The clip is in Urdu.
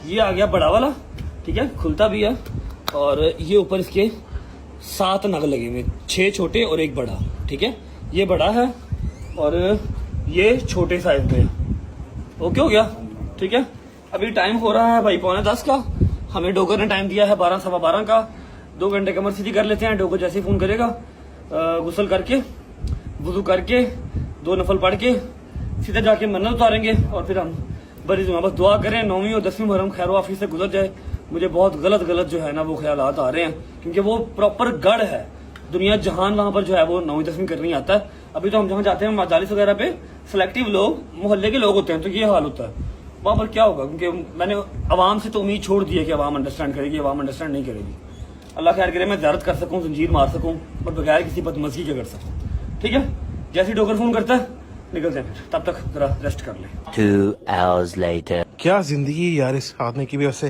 یہ آ گیا بڑا والا, ٹھیک ہے, کھلتا بھی ہے. اور یہ اوپر اس کے 7 نگ لگے ہوئے, 6 چھوٹے اور 1 بڑا, ٹھیک ہے. یہ بڑا ہے اور یہ چھوٹے سائز میں. اوکے ہو گیا, ٹھیک ہے. ابھی ٹائم ہو رہا ہے بھائی 9:45 کا. ہمیں ڈوگر نے ٹائم دیا ہے 12 سوا 12 کا. 2 گھنٹے کمر سیدھی کر لیتے ہیں. ڈوگر جیسے فون کرے گا غسل کر کے وضو کر کے 2 نفل پڑھ کے سیدھا جا کے منت اتاریں گے اور پھر ہم بڑی بس دعا کریں 9ویں اور 10ویں محرم خیر و عافیت سے گزر جائے. مجھے بہت غلط جو ہے نا وہ خیالات آ رہے ہیں کیونکہ وہ پراپر گڑھ ہے, دنیا جہان وہاں پر جو ہے وہ 9ویں 10ویں کرنے آتا ہے. ابھی تو ہم جہاں جاتے ہیں مجالس وغیرہ پہ سلیکٹیو لوگ محلے کے لوگ ہوتے ہیں, تو یہ حال ہوتا ہے. وہاں پر کیا ہوگا, کیونکہ میں نے عوام سے تو امید چھوڑ دی ہے کہ عوام انڈرسٹینڈ کرے گی. عوام انڈرسٹینڈ نہیں کرے گی. اللہ خیر کرے میں زیارت کر سکوں, زنجیر مار سکوں اور بغیر کسی بدمزگی کے کر سکوں. ٹھیک ہے, جیسے ڈوگر فون کرتا ہے نکلتے ہیں, تب تک ذرا ریسٹ کر لیں. 2 hours later. کیا زندگی یار, اس آدمی کی بھی ویسے